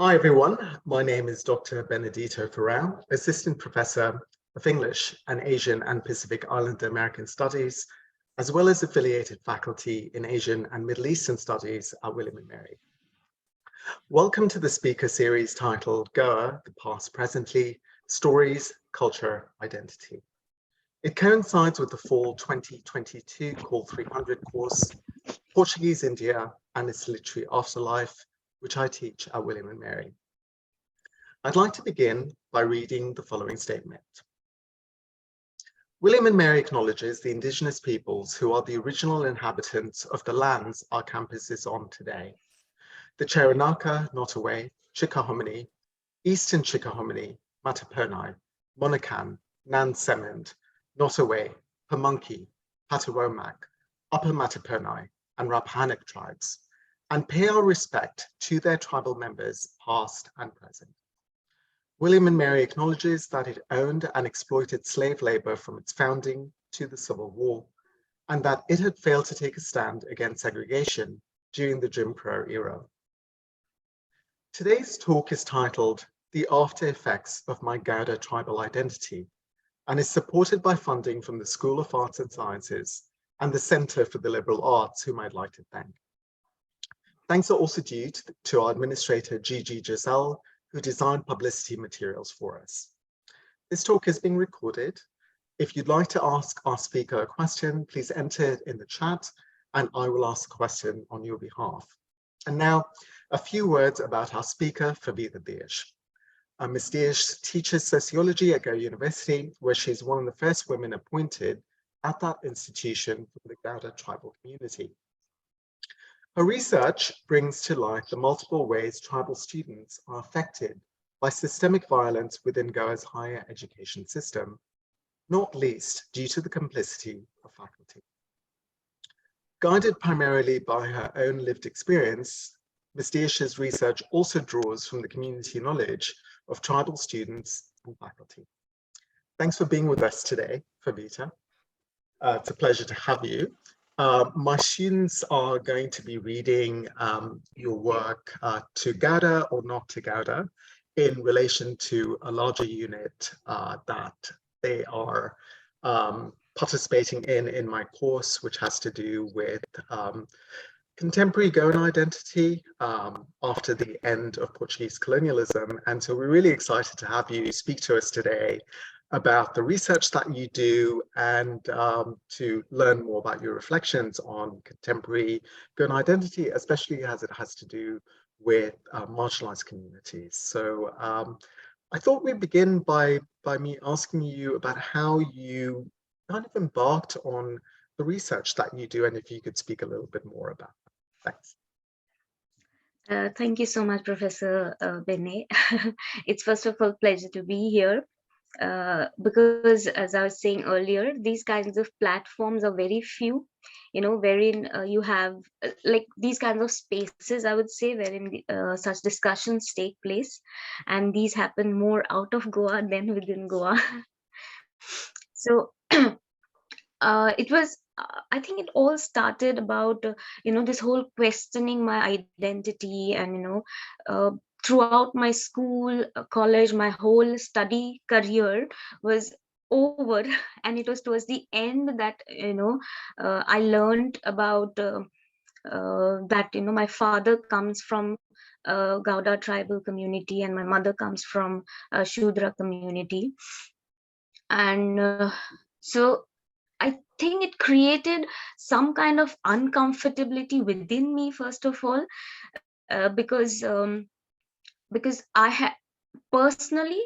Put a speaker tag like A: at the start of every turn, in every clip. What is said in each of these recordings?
A: Hi everyone, my name is Dr. Benedito Ferrao, Assistant Professor of English and Asian and Pacific Islander American Studies, as well as affiliated faculty in Asian and Middle Eastern Studies at William & Mary. Welcome to the speaker series titled Goa, the Past Presently, Stories, Culture, Identity. It coincides with the fall 2022 Call 300 course, Portuguese India and its Literary Afterlife, which I teach at William & Mary. I'd like to begin by reading the following statement. William & Mary acknowledges the indigenous peoples who are the original inhabitants of the lands our campus is on today. The Cheronaka, Nottaway, Chickahominy, Eastern Chickahominy, Mattaponi, Monacan, Nan-Semond, Nottaway, Pamunkey, Patawomac, Upper Mattaponi, and Rappahannock tribes, and pay our respect to their tribal members, past and present. William & Mary acknowledges that it owned and exploited slave labor from its founding to the Civil War, and that it had failed to take a stand against segregation during the Jim Crow era. Today's talk is titled The After Effects of My Gawda Tribal Identity, and is supported by funding from the School of Arts and Sciences and the Center for the Liberal Arts, whom I'd like to thank. Thanks are also due to our administrator, Gigi Giselle, who designed publicity materials for us. This talk is being recorded. If you'd like to ask our speaker a question, please enter it in the chat and I will ask the question on your behalf. And now, a few words about our speaker, Favita Dias. Ms. Dias teaches sociology at Goa University, where she's one of the first women appointed at that institution for the Gawda tribal community. Her research brings to light the multiple ways tribal students are affected by systemic violence within Goa's higher education system, not least due to the complicity of faculty. Guided primarily by her own lived experience, Ms. Dias's research also draws from the community knowledge of tribal students and faculty. Thanks for being with us today, Favita. It's a pleasure to have you. My students are going to be reading your work to Gawda or not to Gawda in relation to a larger unit that they are participating in my course, which has to do with contemporary Goan identity after the end of Portuguese colonialism. And so we're really excited to have you speak to us today about the research that you do and to learn more about your reflections on contemporary Goan identity, especially as it has to do with marginalized communities. So I thought we'd begin by me asking you about how you kind of embarked on the research that you do, and if you could speak a little bit more about that. Thanks.
B: Thank you so much, Professor Bene. It's first of all a pleasure to be here. Because as I was saying earlier, these kinds of platforms are very few, wherein you have like these kinds of spaces, I would say, wherein such discussions take place, and these happen more out of Goa than within Goa. So it was, I think it all started about, this whole questioning my identity and, throughout my school, college, my whole study career was over, and it was towards the end that I learned about that my father comes from Gawda tribal community and my mother comes from Shudra community, and so I think it created some kind of uncomfortability within me, first of all, because I had personally,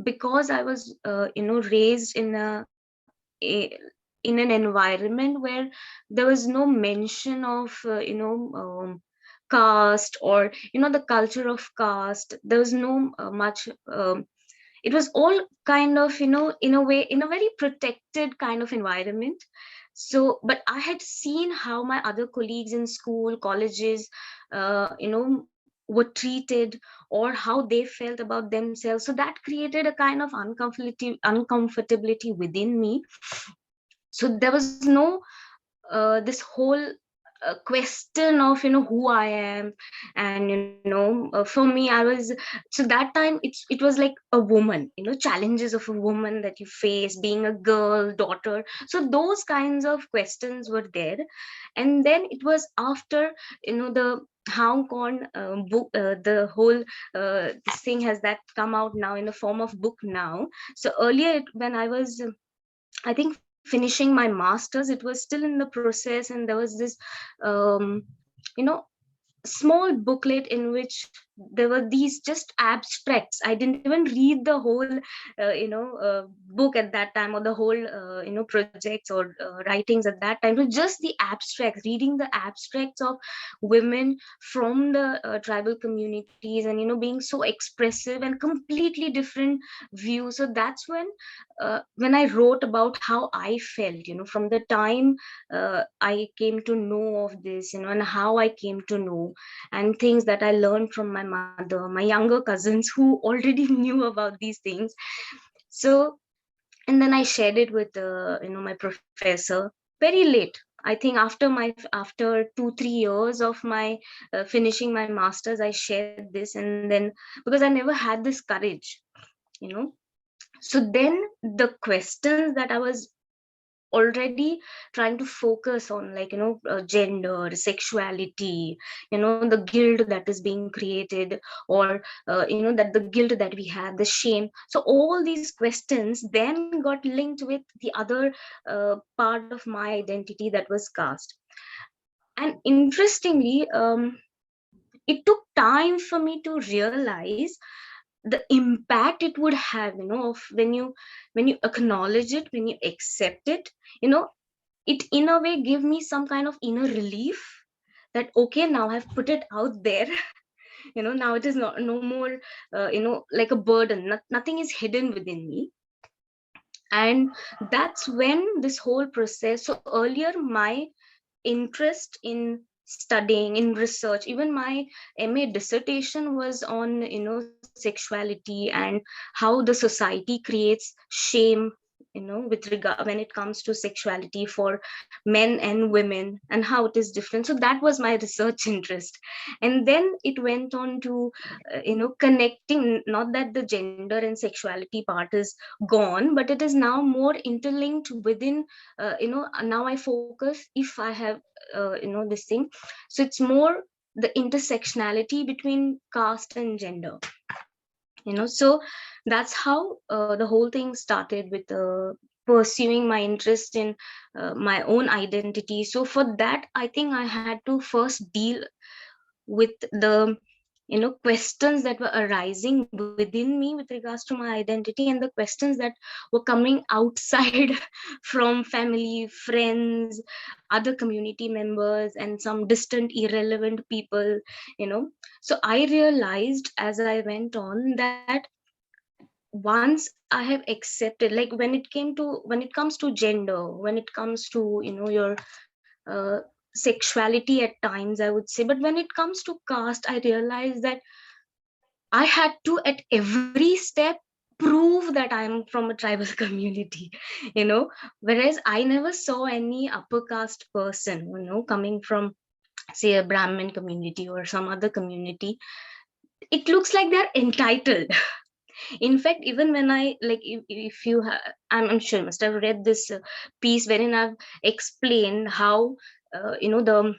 B: because I was raised in in an environment where there was no mention of caste, or the culture of caste. There was no much. It was all kind of in a way, in a very protected kind of environment. So, but I had seen how my other colleagues in school, colleges, were treated, or how they felt about themselves. So that created a kind of uncomfortability within me. So there was no this whole question of who I am. And for me, I was, so that time it was like a woman, challenges of a woman that you face being a girl, daughter. So those kinds of questions were there. And then it was after the Hong Kong book, the whole this thing has that come out now in the form of book now. So earlier, when I was I think finishing my masters, it was still in the process, and there was this um, you know small booklet in which there were these just abstracts. I didn't even read the whole book at that time, or the whole projects or writings at that time. It was just the abstracts, reading the abstracts of women from the tribal communities, and being so expressive and completely different views. So that's when I wrote about how I felt, from the time I came to know of this, and how I came to know, and things that I learned from my mother, my younger cousins who already knew about these things. So, and then I shared it with my professor very late. I think after 2-3 years of my finishing my masters, I shared this. And then, because I never had this courage, you know so then the questions that I was already trying to focus on, like gender, sexuality, the guilt that is being created, or that the guilt that we have, the shame. So all these questions then got linked with the other part of my identity, that was caste. And interestingly, it took time for me to realize the impact it would have, of when you acknowledge it, when you accept it, you know it in a way give me some kind of inner relief, that okay, now I've put it out there. Now it is not no more like a burden. Nothing is hidden within me. And that's when this whole process, so earlier my interest in studying, in research, even my MA dissertation was on sexuality, and how the society creates shame, with regard when it comes to sexuality for men and women, and how it is different. So that was my research interest. And then it went on to connecting, not that the gender and sexuality part is gone, but it is now more interlinked within now I focus, if I have this thing. So it's more the intersectionality between caste and gender. So that's how the whole thing started, with pursuing my interest in my own identity. So for that, I think I had to first deal with the questions that were arising within me with regards to my identity, and the questions that were coming outside from family, friends, other community members, and some distant irrelevant people. So I realized as I went on that once I have accepted, like when it comes to gender, when it comes to your uh, sexuality at times, I would say, but when it comes to caste, I realized that I had to at every step prove that I am from a tribal community. you know Whereas I never saw any upper caste person coming from, say, a Brahmin community or some other community. It looks like they're entitled. In fact, even when I, like, if you I'm sure you must have read this piece wherein I've explained how the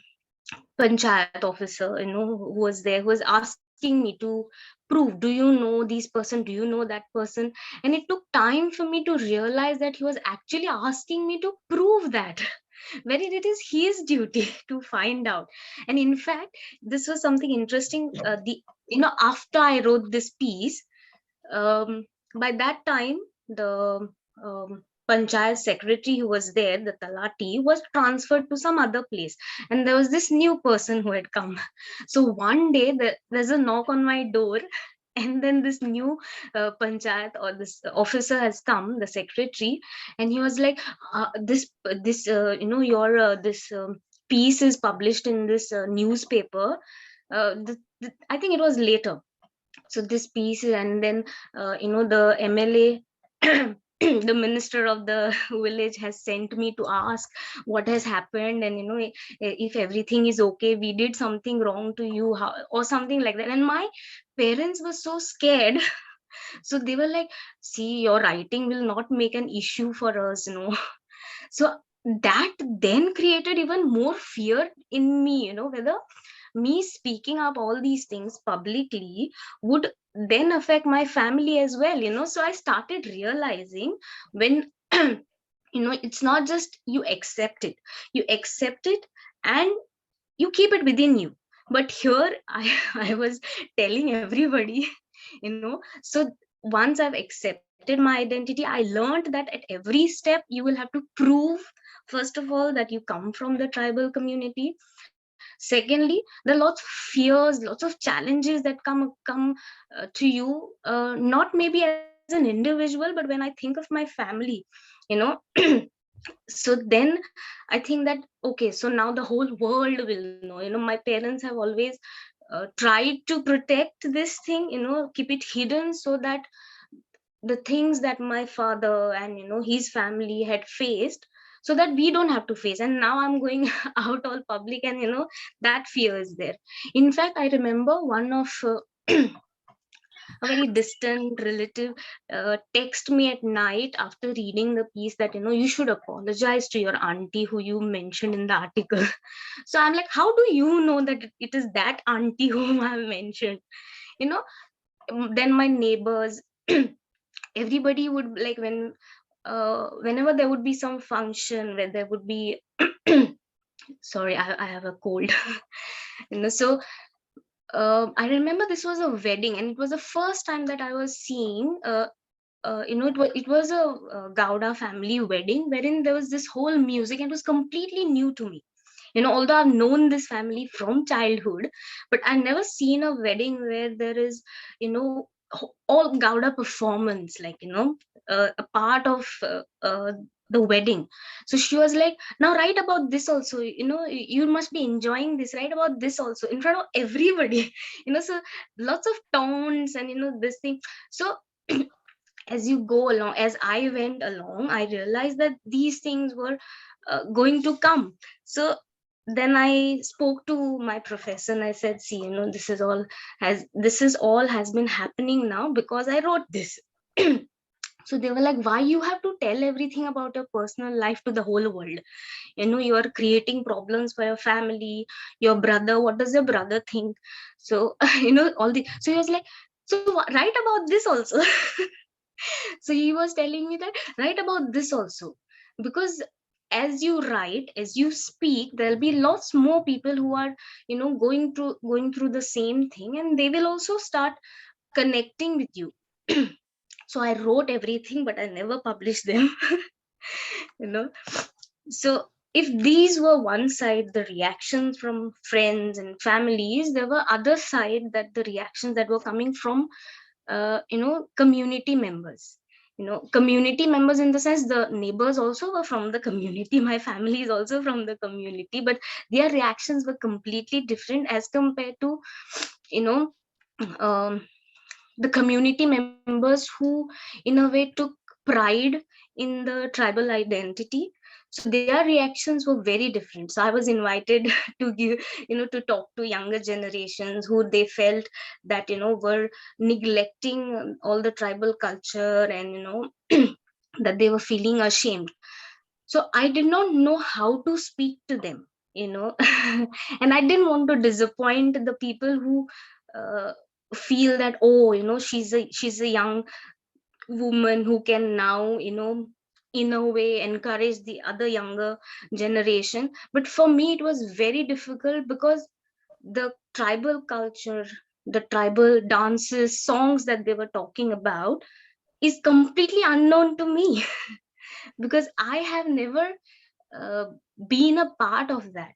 B: panchayat officer who was there, who was asking me to prove, do you know this person, do you know that person? And it took time for me to realize that he was actually asking me to prove that when it is his duty to find out. And in fact, this was something interesting. The After I wrote this piece, um, by that time, the panchayat secretary who was there, the talati, was transferred to some other place, and there was this new person who had come. So one day there's a knock on my door, and then this new panchayat, or this officer, has come, the secretary. And he was like, this your this piece is published in this newspaper. I think it was later. So this piece, and then the MLA the minister of the village has sent me to ask what has happened, and if everything is okay, we did something wrong to you, how, or something like that. And my parents were so scared. So they were like, see, your writing will not make an issue for us, So that then created even more fear in me, whether me speaking up all these things publicly would then affect my family as well. So I started realizing, when it's not just you accept it and you keep it within you. But here I I was telling everybody, so once I've accepted my identity, I learned that at every step you will have to prove, first of all, that you come from the tribal community. Secondly, there are lots of fears, lots of challenges that come to you, not maybe as an individual, but when I think of my family, you know so then I think that, okay, so now the whole world will know. My parents have always tried to protect this thing, keep it hidden, so that the things that my father and his family had faced, so that we don't have to face. And now I'm going out all public, and that fear is there. In fact, I remember one of a very distant relative text me at night after reading the piece, that you should apologize to your auntie who you mentioned in the article. So I'm like, how do you know that it is that auntie whom I mentioned? you know then my neighbors, everybody would, like, whenever there would be some function where there would be sorry, I have a cold. So I remember this was a wedding, and it was the first time that I was seeing, it was a, Gawda family wedding, wherein there was this whole music, and it was completely new to me. Although I've known this family from childhood, but I've never seen a wedding where there is, all Gawda performance, like, a part of the wedding. So she was like, now write about this also, you must be enjoying this, write about this also in front of everybody. So lots of tones and, this thing. So as you go along, as I went along, I realized that these things were going to come. So then I spoke to my professor, and I said, see, this is all has been happening now because I wrote this. So they were like, why you have to tell everything about your personal life to the whole world? You are creating problems for your family, your brother, what does your brother think? So all the, so he was like, so write about this also. So he was telling me that, write about this also, because as you write, as you speak, there'll be lots more people who are, going through the same thing, and they will also start connecting with you. So I wrote everything, but I never published them. you know so if these were one side, the reactions from friends and families, there were other side, that the reactions that were coming from community members. Community members, in the sense, the neighbors also were from the community, my family is also from the community, but their reactions were completely different as compared to, you know um, the community members who in a way took pride in the tribal identity. So their reactions were very different. So I was invited to give, to talk to younger generations who they felt that, were neglecting all the tribal culture, and that they were feeling ashamed. So I did not know how to speak to them, and I didn't want to disappoint the people who uh, feel that, oh, she's a young woman who can now, in a way, encourage the other younger generation. But for me it was very difficult, because the tribal culture, the tribal dances, songs that they were talking about is completely unknown to me. Because I have never uh, been a part of that.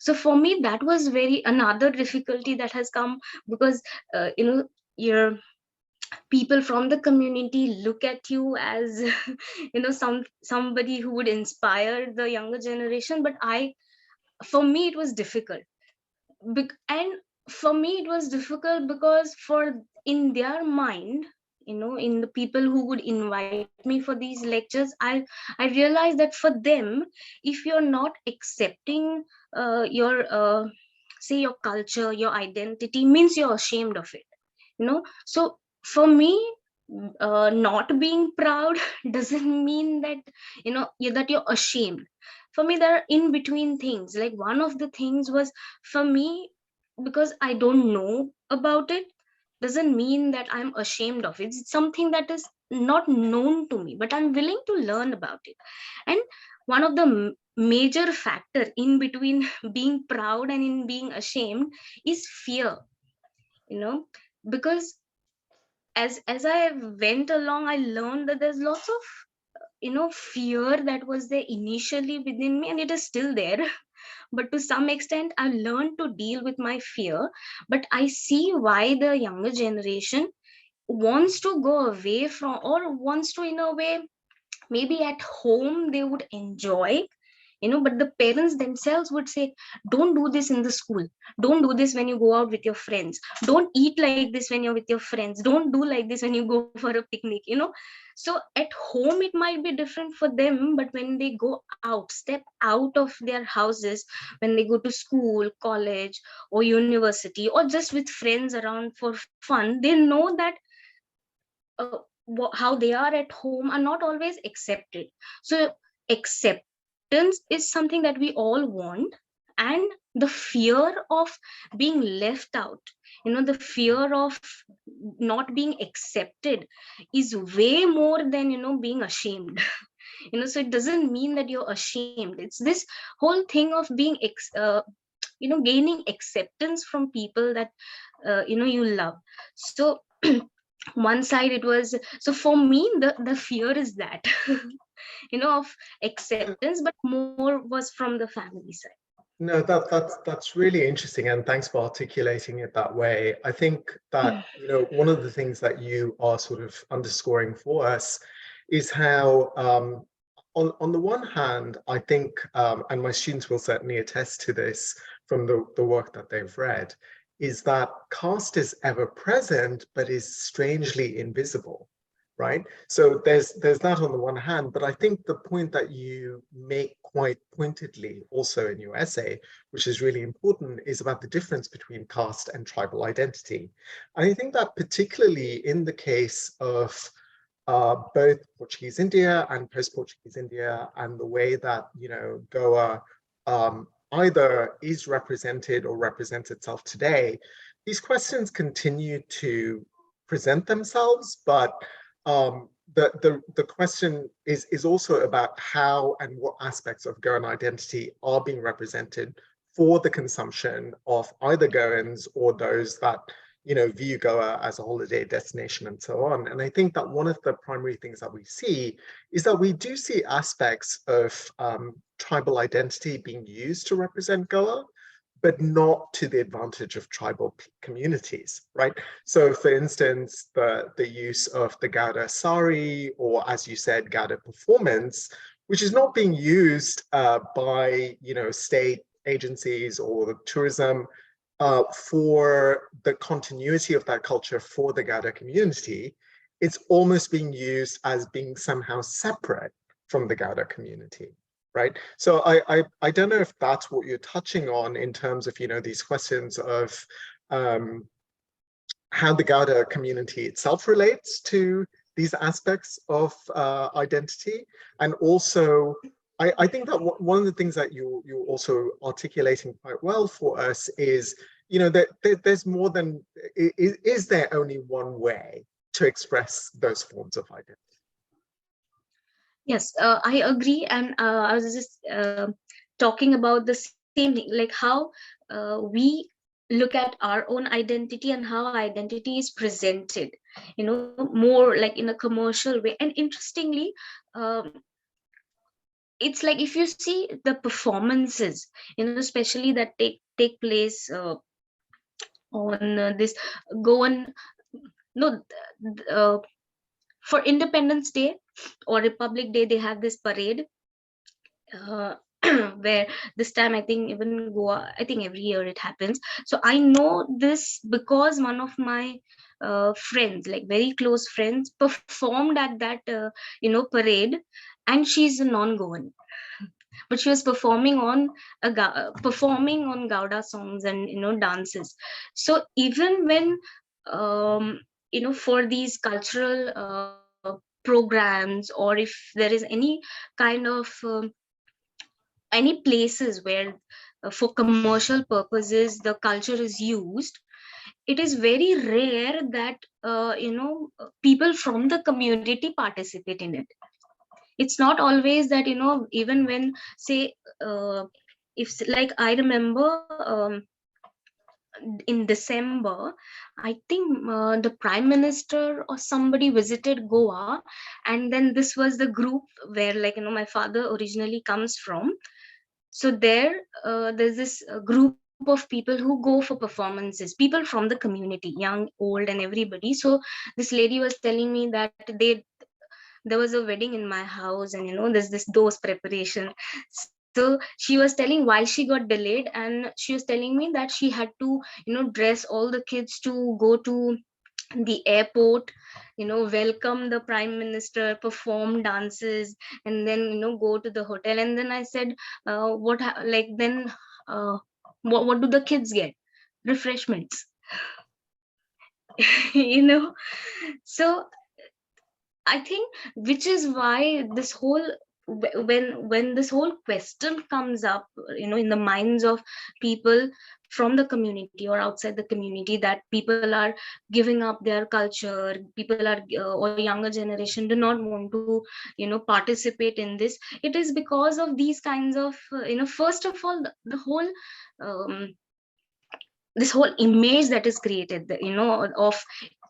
B: So for me that was very another difficulty that has come, because your people from the community look at you as somebody who would inspire the younger generation. But for me it was difficult. And for me it was difficult because, for in their mind, in the people who would invite me for these lectures, I realized that for them, if you're not accepting your say your culture, your identity, means you're ashamed of it. So for me, not being proud doesn't mean that that you're ashamed. For me, there are in between things. Like, one of the things was, for me, because I don't know about it, doesn't mean that I'm ashamed of it. It's something that is not known to me, but I'm willing to learn about it. And one of the major factor in between being proud and in being ashamed is fear. you know because as I went along, I learned that there's lots of fear that was there initially within me, and it is still there. But to some extent, I've learned to deal with my fear. But I see why the younger generation wants to go away from, or wants to, in a way, maybe at home they would enjoy, but the parents themselves would say, don't do this in the school, don't do this when you go out with your friends, don't eat like this when you're with your friends, don't do like this when you go for a picnic. So at home it might be different for them, but when they go out, step out of their houses, when they go to school, college, or university, or just with friends around for fun, they know that how they are at home are not always accepted. So acceptance is something that we all want, and the fear of being left out, the fear of not being accepted, is way more than being ashamed. So it doesn't mean that you're ashamed. It's this whole thing of being gaining acceptance from people that you love. So one side, it was, so for me, the fear is that of acceptance, but more was from the family side.
A: No, that's really interesting, and thanks for articulating it that way. I think that, one of the things that you are sort of underscoring for us is how, on the one hand, I think, and my students will certainly attest to this from the work that they've read, is that caste is ever present, but is strangely invisible. Right? So there's that on the one hand, but I think the point that you make quite pointedly also in your essay, which is really important, is about the difference between caste and tribal identity. And I think that particularly in the case of both Portuguese India and post-Portuguese India, and the way that, Goa either is represented or represents itself today, these questions continue to present themselves, but the question is also about how and what aspects of Goan identity are being represented for the consumption of either Goans or those that view Goa as a holiday destination and so on. And I think that one of the primary things that we see is that we do see aspects of tribal identity being used to represent Goa, but not to the advantage of tribal communities, right? So for instance, the use of the Gawda sari, or as you said, Gawda performance, which is not being used by, state agencies or the tourism for the continuity of that culture for the Gawda community. It's almost being used as being somehow separate from the Gawda community. Right. So I don't know if that's what you're touching on in terms of, these questions of how the Gawda community itself relates to these aspects of identity. And also, I think that one of the things that you're also articulating quite well for us is, that there's more than, is there only one way to express those forms of identity?
B: Yes, I agree. And I was just talking about the same thing, like how we look at our own identity and how identity is presented, more like in a commercial way. And interestingly, it's like, if you see the performances, especially that take place on this Goan, no, for Independence Day or Republic Day, they have this parade. where this time I think even Goa, I think every year it happens. So I know this because one of my friends, like very close friends, performed at that parade, and she's a non-Goan, but she was performing on performing on Gawda songs and dances. So even when for these cultural programs, or if there is any kind of any places where for commercial purposes the culture is used, it is very rare that people from the community participate in it. It's not always that, even when, say, if like I remember, in December, I think the prime minister or somebody visited Goa, and then this was the group where, like, my father originally comes from. So there's this group of people who go for performances, people from the community, young, old, and everybody. So this lady was telling me that there was a wedding in my house, and there's this those preparation. So she was telling why she got delayed, and she was telling me that she had to dress all the kids to go to the airport, welcome the prime minister, perform dances, and then go to the hotel. And then I said, like, then uh, what do the kids get? Refreshments. you know so I think, which is why this whole when this whole question comes up, in the minds of people from the community or outside the community, that people are giving up their culture, people are or younger generation do not want to participate in this. It is because of these kinds of first of all, the whole um, this whole image that is created, of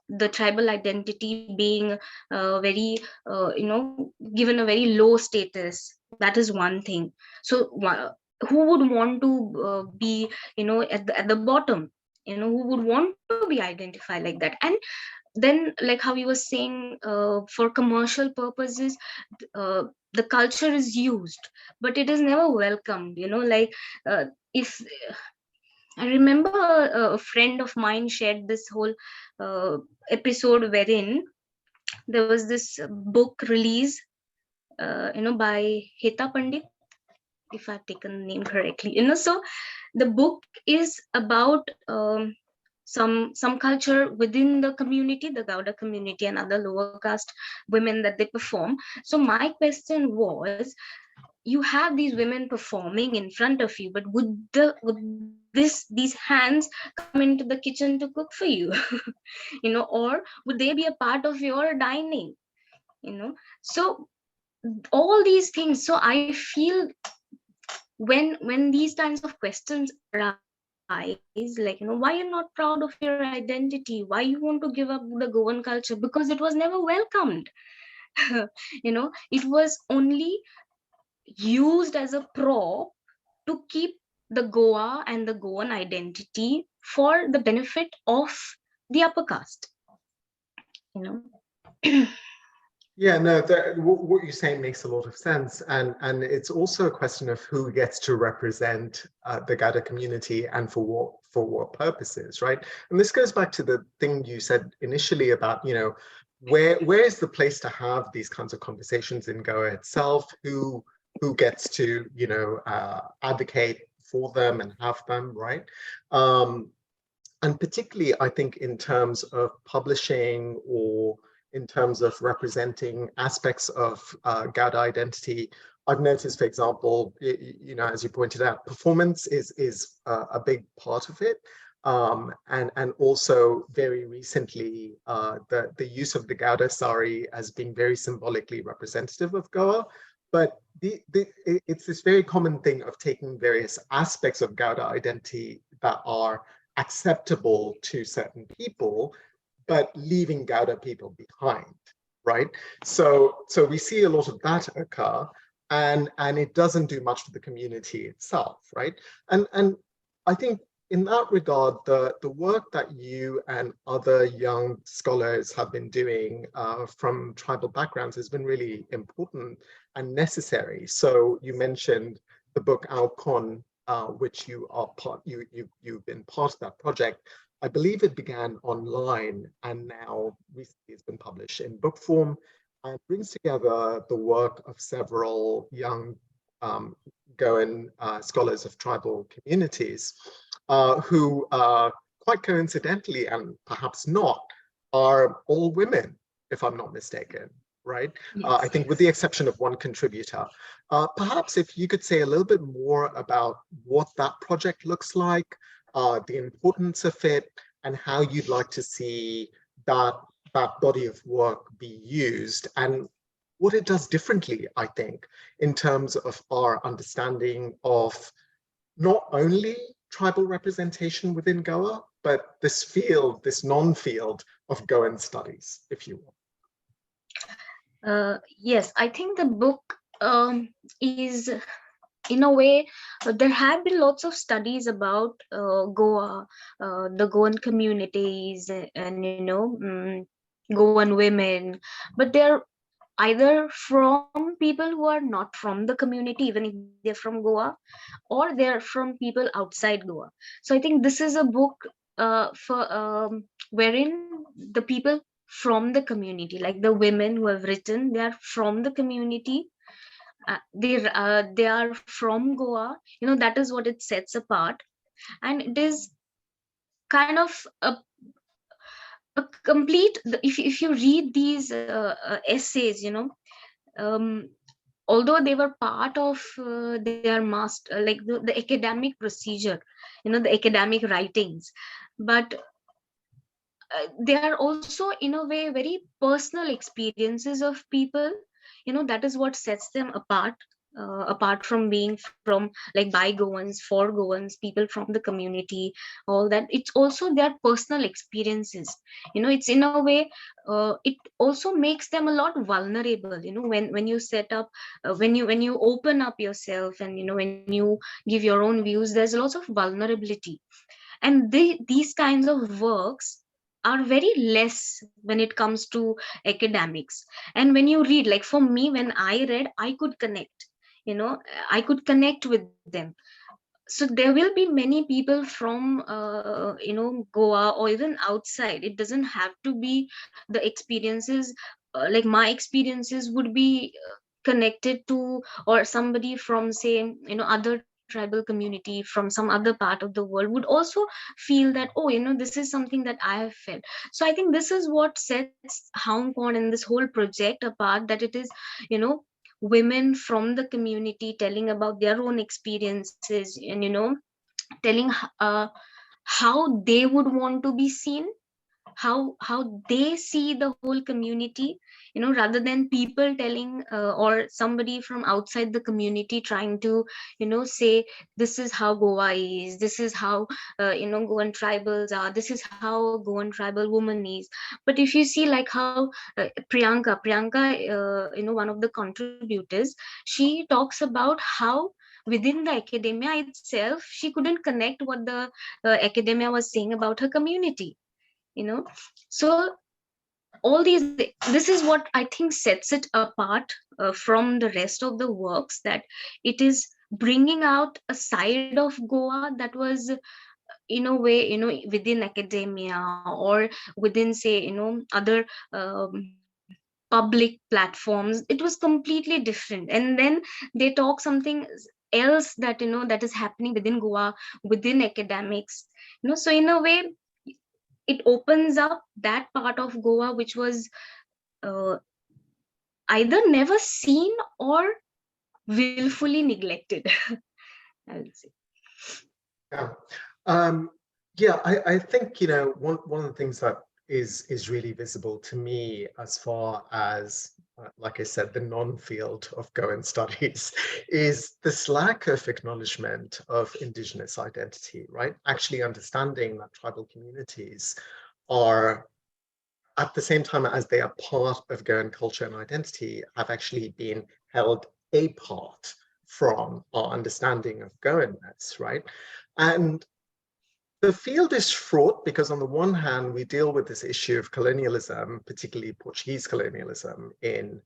B: the tribal identity being very given a very low status. That is one thing. So who would want to be at the bottom? Who would want to be identified like that? And then, like how you were saying, for commercial purposes, the culture is used, but it is never welcomed. Like, if I remember a friend of mine shared this whole episode wherein there was this book release, by Heta Pandit, if I've taken the name correctly. So the book is about some culture within the community, the Gawda community, and other lower caste women that they perform. So my question was, you have these women performing in front of you, but would these hands come into the kitchen to cook for you? Or would they be a part of your dining? So all these things. So I feel, when these kinds of questions arise, like, why you're not proud of your identity, why you want to give up the Goan culture, because it was never welcomed. It was only used as a prop to keep the Goa and the Goan identity for the benefit of the upper caste. You know.
A: Yeah, no, what you're saying makes a lot of sense, and it's also a question of who gets to represent the Gada community and for what purposes, right? And this goes back to the thing you said initially about, where is the place to have these kinds of conversations in Goa itself? Who gets to advocate for them and have them, right? And particularly, I think, in terms of publishing or in terms of representing aspects of Gauda identity, I've noticed, for example, as you pointed out, performance is a big part of it. And also very recently, the use of the Gauda sari as being very symbolically representative of Goa. But it's this very common thing of taking various aspects of Gauda identity that are acceptable to certain people, but leaving Gauda people behind, right? So we see a lot of that occur, and it doesn't do much for the community itself, right? And I think in that regard, the work that you and other young scholars have been doing from tribal backgrounds has been really important and necessary. So you mentioned the book Our Con, which you are part, you've been part of that project. I believe it began online and now recently it's been published in book form, and brings together the work of several young Goan scholars of tribal communities who quite coincidentally, and perhaps not, are all women, if I'm not mistaken, right?
B: Yes,
A: I think with
B: yes.
A: the exception of one contributor. Perhaps if you could say a little bit more about what that project looks like, the importance of it, and how you'd like to see that, that body of work be used, and what it does differently, I think, in terms of our understanding of not only tribal representation within Goa, but this field, this non-field of Goan studies, if you will.
B: Yes, I think the book is, in a way, there have been lots of studies about Goa, the Goan communities, and Goan women, but they're either from people who are not from the community, even if they're from Goa, or they're from people outside Goa. So I think this is a book for wherein the people from the community, like the women who have written, they are from the community. They are from Goa. That is what it sets apart, and it is kind of a complete. If you read these essays, um, although they were part of their master, like the academic procedure, the academic writings, but they are also in a way very personal experiences of people. That is what sets them apart, apart from being from, like, by Goans, for Goans, people from the community, all that. It's also their personal experiences. It's in a way, it also makes them a lot vulnerable, when you set up, when you open up yourself, and when you give your own views, there's lots of vulnerability. And these kinds of works are very less when it comes to academics. And when you read, like for me, when I read, I could connect, you know I could connect with them. So there will be many people from Goa, or even outside. It doesn't have to be the experiences, like my experiences would be connected to, or somebody from, say, other tribal community from some other part of the world would also feel that, oh, this is something that I have felt. So I think this is what sets Hong Kong and this whole project apart, that it is, you know women from the community telling about their own experiences, and telling how they would want to be seen, how they see the whole community, rather than people telling, or somebody from outside the community trying to say, this is how Goa is, this is how Goan tribals are, this is how Goan tribal woman is. But if you see, like, how Priyanka, one of the contributors, she talks about how within the academia itself she couldn't connect what the academia was saying about her community. So all these, this is what I think sets it apart from the rest of the works, that it is bringing out a side of Goa that was, in a way, within academia, or within, say, other public platforms. It was completely different. And then they talk something else, that that is happening within Goa, within academics. So in a way, it opens up that part of Goa which was uh, either never seen or willfully neglected. I would say.
A: Yeah. Um, yeah, I think, one of the things that is really visible to me as far as, like I said, the non-field of Goan studies is this lack of acknowledgement of Indigenous identity, right? Actually understanding that tribal communities are, at the same time as they are part of Goan culture and identity, have actually been held apart from our understanding of Goanness, right? And the field is fraught because on the one hand, we deal with this issue of colonialism, particularly Portuguese colonialism in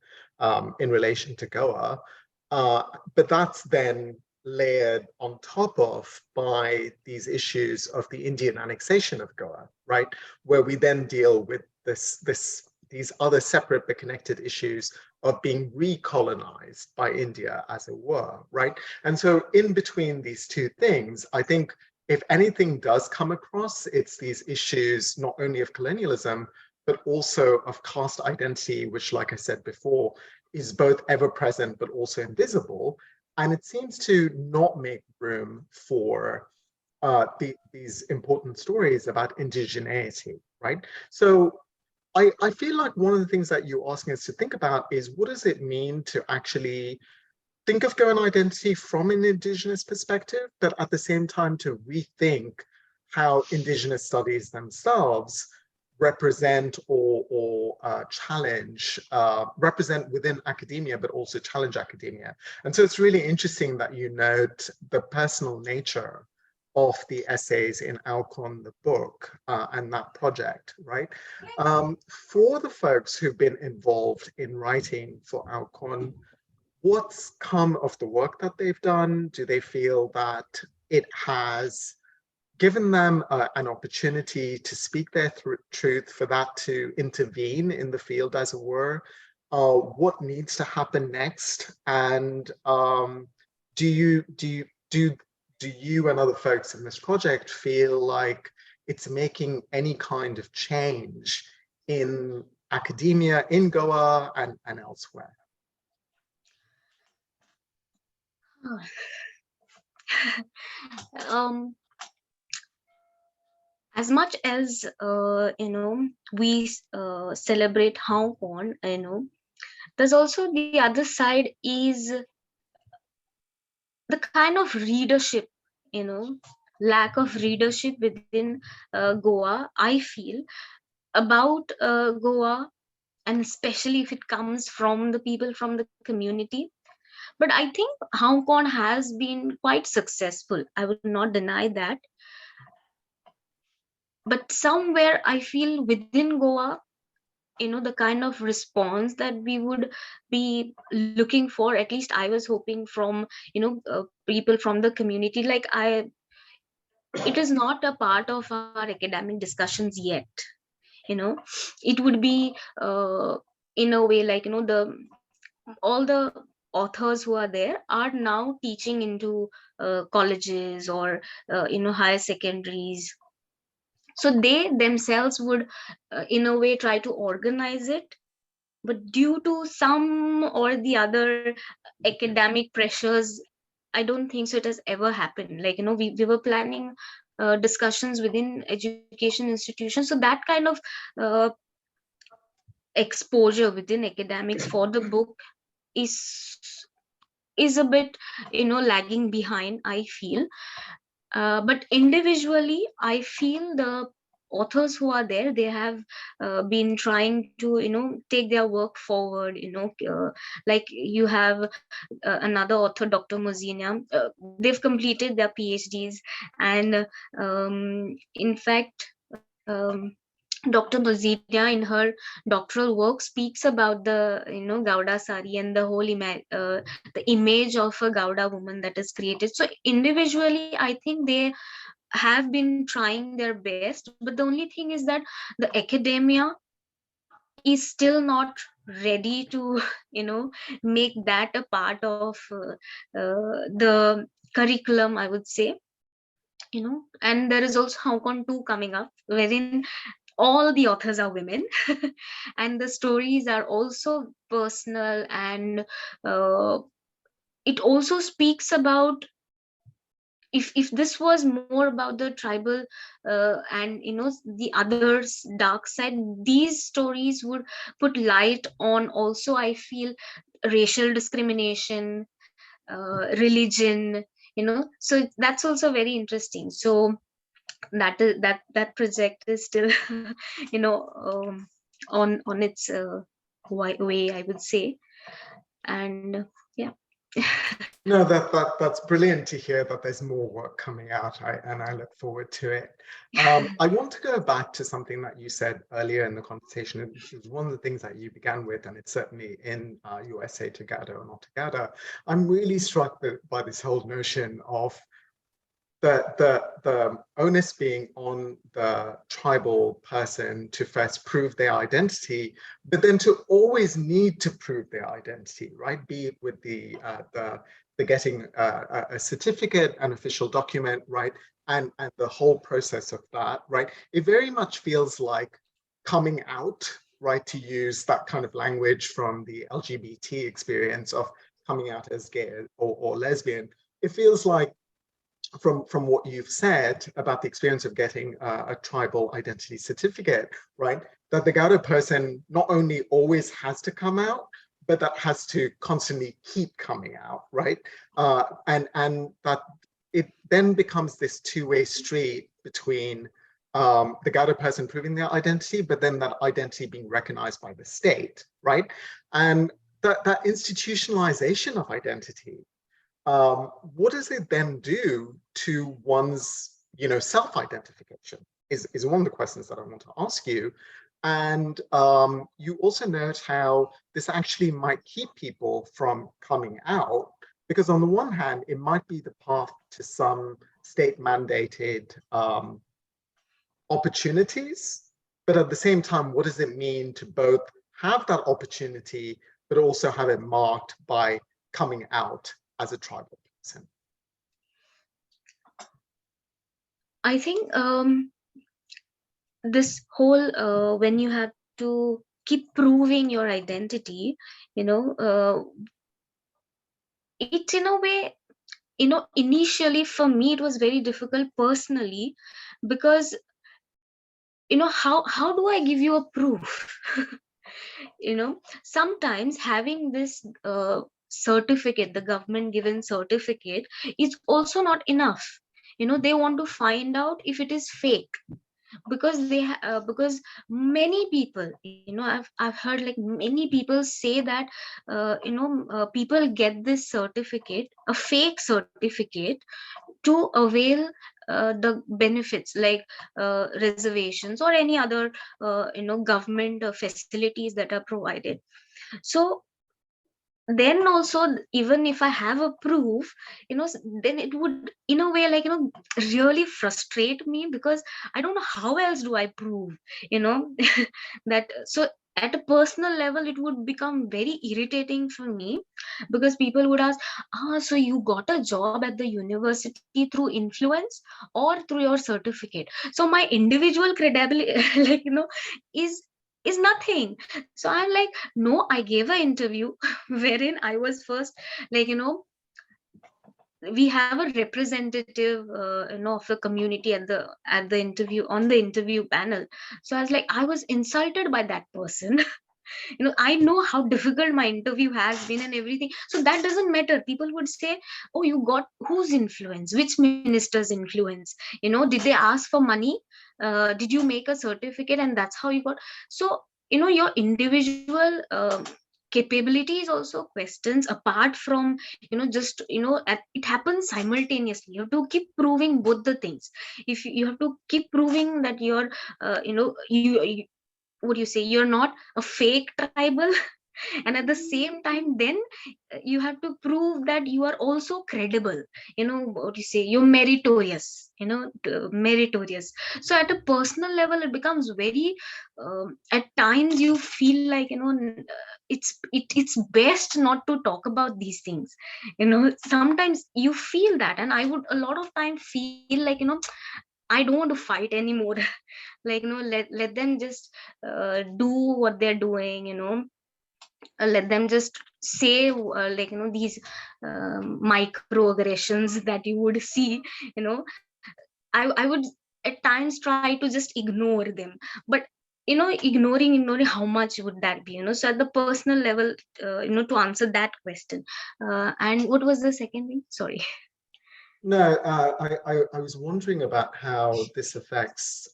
A: relation to Goa, but that's then layered on top of by these issues of the Indian annexation of Goa, right? Where we then deal with these other separate but connected issues of being recolonized by India, as it were, right? And so in between these two things, I think if anything does come across, it's these issues not only of colonialism, but also of caste identity, which, like I said before, is both ever present but also invisible. And it seems to not make room for these important stories about indigeneity, right? So I feel like one of the things that you're asking us to think about is what does it mean to actually think of Goan identity from an Indigenous perspective, but at the same time to rethink how Indigenous studies themselves represent or challenge, represent within academia, but also challenge academia. And so it's really interesting that you note the personal nature of the essays in Alcon, the book, and that project, right? For the folks who've been involved in writing for Alcon, what's come of the work that they've done? Do they feel that it has given them an opportunity to speak their truth, for that to intervene in the field, as it were? What needs to happen next? And do you and other folks in this project feel like it's making any kind of change in academia in Goa and elsewhere?
B: um, as much as we celebrate Hong Kong, there's also the other side is the kind of readership, lack of readership within Goa, I feel, about Goa, and especially if it comes from the people from the community. But I think Hong Kong has been quite successful. I will not deny that. But somewhere I feel within Goa, the kind of response that we would be looking for, at least I was hoping from, people from the community, like it is not a part of our academic discussions yet. you know it would be in a way like, all the authors who are there are now teaching into colleges or higher secondaries, so they themselves would in a way try to organize it. But due to some or the other academic pressures, I don't think so it has ever happened. Like, we were planning discussions within education institutions, so that kind of uh, exposure within academics for the book is is a bit, lagging behind, I feel. But individually, I feel the authors who are there, they have been trying to, take their work forward. Like you have another author, Dr. Muzina. They've completed their PhDs, and in fact, Dr. Muzina in her doctoral work speaks about the, Gawda sari and the whole the image of a Gawda woman that is created. So individually, I think they have been trying their best, but the only thing is that the academia is still not ready to, make that a part of the curriculum, I would say. And there is also Hong Kong 2 coming up, wherein all the authors are women and the stories are also personal, and it also speaks about, if this was more about the tribal and the others dark side, these stories would put light on also, I feel, racial discrimination, religion, so that's also very interesting. So that project is still on its way, I would say. And yeah.
A: No, that's brilliant to hear that there's more work coming out, and I look forward to it. I want to go back to something that you said earlier in the conversation. It was one of the things that you began with, and it's certainly in your essay to Gawda or not to Gawda. I'm really struck by this whole notion of the onus being on the tribal person to first prove their identity, but then to always need to prove their identity, right? Be it with the getting a certificate, an official document, right? And the whole process of that, right? It very much feels like coming out, right? To use that kind of language from the LGBT experience of coming out as gay or lesbian. It feels like from what you've said about the experience of getting a tribal identity certificate, right? That the Gawda person not only always has to come out, but that has to constantly keep coming out, right? And that it then becomes this two-way street between the Gawda person proving their identity, but then that identity being recognized by the state, right? And that institutionalization of identity, what does it then do to one's, self-identification is one of the questions that I want to ask you. And you also note how this actually might keep people from coming out, because on the one hand, it might be the path to some state-mandated opportunities, but at the same time, what does it mean to both have that opportunity, but also have it marked by coming out as a tribal person?
B: I think this whole when you have to keep proving your identity, it's in a way, initially for me it was very difficult personally, because how do I give you a proof? Sometimes having this certificate, the government given certificate, is also not enough. They want to find out if it is fake, because because many people, I've heard like many people say that people get this certificate, a fake certificate, to avail the benefits like reservations or any other government facilities that are provided. So then also, even if I have a proof, then it would in a way, like, really frustrate me, because I don't know how else do I prove, you know that. So at a personal level, it would become very irritating for me, because people would ask, so you got a job at the university through influence or through your certificate? So my individual credibility like, is nothing. So I'm like, no, I gave an interview wherein I was first, like, we have a representative of the community at the interview, on the interview panel. So I was like, I was insulted by that person. I know how difficult my interview has been and everything. So that doesn't matter. People would say, oh, you got whose influence, which minister's influence, did they ask for money? Did you make a certificate and that's how you got? So your individual capabilities also questions, apart from just it happens simultaneously. You have to keep proving both the things. If you have to keep proving that you're you what do you say, you're not a fake tribal, and at the same time, then you have to prove that you are also credible, what do you say, you're meritorious, meritorious. So at a personal level, it becomes very at times you feel like, it's best not to talk about these things. Sometimes you feel that, and I would a lot of time feel like, I don't want to fight anymore. Like, let them just do what they're doing, let them just say, like, these microaggressions that you would see, you know I would at times try to just ignore them. But ignoring how much would that be, so at the personal level, to answer that question. And what was the second thing? Sorry.
A: No, I was wondering about how this affects,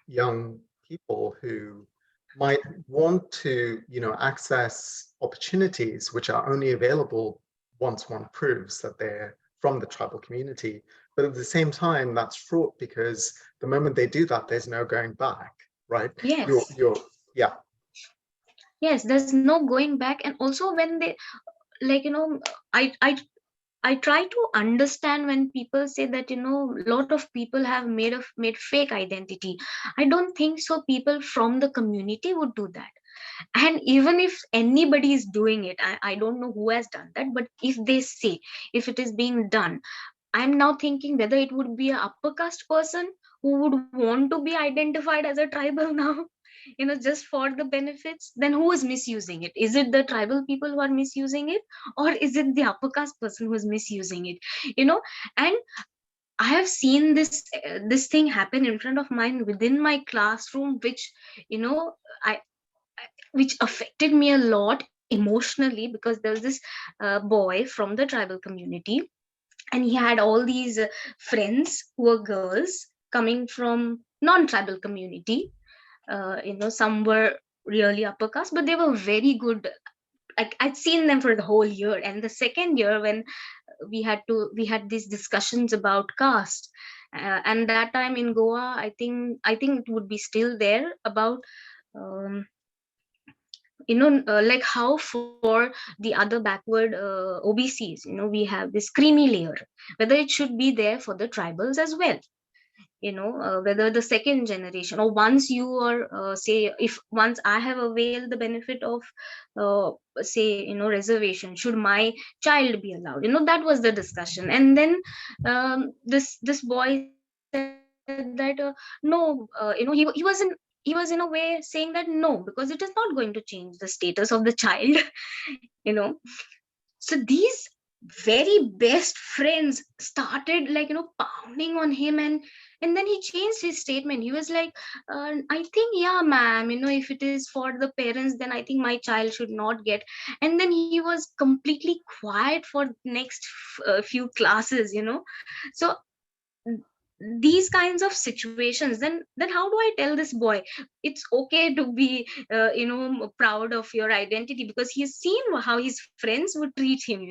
A: young people who might want to, access opportunities which are only available once one proves that they're from the tribal community. But at the same time, that's fraught because the moment they do that, there's no going back, right?
B: Yes.
A: Yeah.
B: Yes, there's no going back. And also when they, like, I I I try to understand when people say that, a lot of people have made fake identity. I don't think so. People from the community would do that. And even if anybody is doing it, I don't know who has done that, but if they say, if it is being done, I'm now thinking whether it would be a upper caste person who would want to be identified as a tribal now, just for the benefits. Then who is misusing it? Is it the tribal people who are misusing it, or is it the upper caste person who is misusing it? You know, and I have seen this thing happen in front of mine within my classroom, which you know I which affected me a lot emotionally, because there was this boy from the tribal community, and he had all these friends who were girls coming from non-tribal community. Some were really upper caste, but they were very good. Like, I'd seen them for the whole year, and the second year when we had these discussions about caste, and that time in Goa, I think it would be still there, about um, like how for the other backward OBCs, we have this creamy layer, whether it should be there for the tribals as well. Whether the second generation, or once you are say, if once I have availed the benefit of say, reservation, should my child be allowed? That was the discussion. And then this boy said that no, he was in a way saying that no, because it is not going to change the status of the child. you know so these very best friends started, like, pounding on him. And then he changed his statement. He was like, I think, yeah, ma'am, if it is for the parents, then I think my child should not get. And then he was completely quiet for next few classes. So these kinds of situations, then how do I tell this boy it's okay to be proud of your identity, because he's seen how his friends would treat him.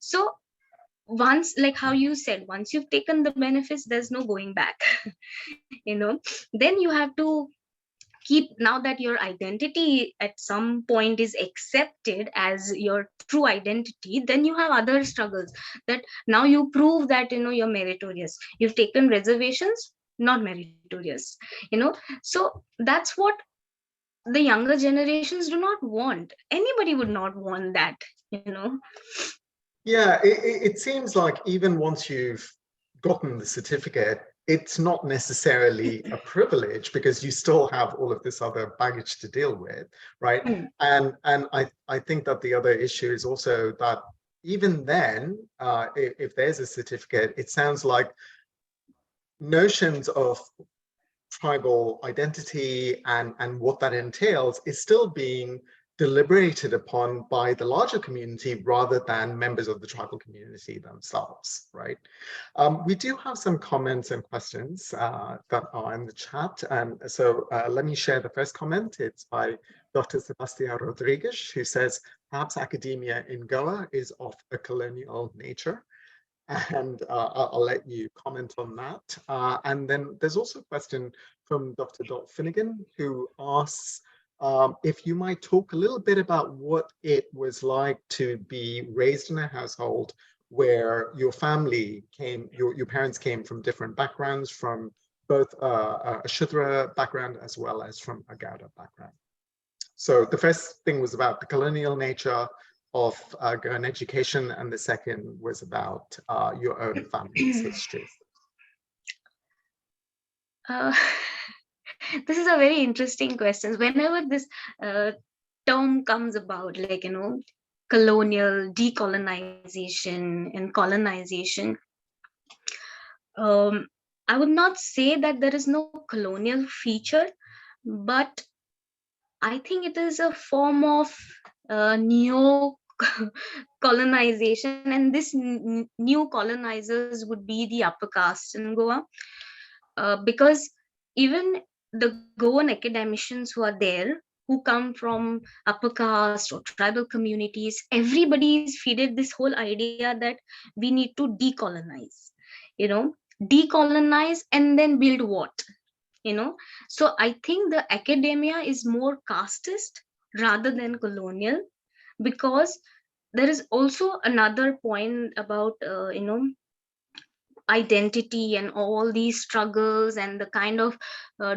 B: So once, like how you said, once you've taken the benefits, there's no going back. you know then you have to keep, now that your identity at some point is accepted as your true identity, then you have other struggles, that now you prove that you're meritorious. You've taken reservations, not meritorious. So that's what the younger generations do not want. Anybody would not want that.
A: Yeah, it seems like even once you've gotten the certificate, it's not necessarily a privilege, because you still have all of this other baggage to deal with, right?
B: Mm.
A: And I think that the other issue is also that even then, if there's a certificate, it sounds like notions of tribal identity and what that entails is still being deliberated upon by the larger community rather than members of the tribal community themselves, right? We do have some comments and questions that are in the chat. And so let me share the first comment. It's by Dr. Sebastián Rodriguez, who says, perhaps academia in Goa is of a colonial nature. And I'll let you comment on that. And then there's also a question from Dr. Dot Finnegan, who asks if you might talk a little bit about what it was like to be raised in a household where your family came, your parents came from different backgrounds, from both a Shudra background as well as from a Gawda background. So the first thing was about the colonial nature of Goan education, and the second was about your own family's history.
B: This is a very interesting question. Whenever this term comes about, like, colonial, decolonization, and colonization, I would not say that there is no colonial feature, but I think it is a form of neo colonization, and this new colonizers would be the upper caste in Goa, because even the Goan academicians who are there, who come from upper caste or tribal communities, everybody is feeded this whole idea that we need to decolonize, you know, decolonize and then build what, you know. So I think the academia is more casteist rather than colonial, because there is also another point about identity and all these struggles and the kind of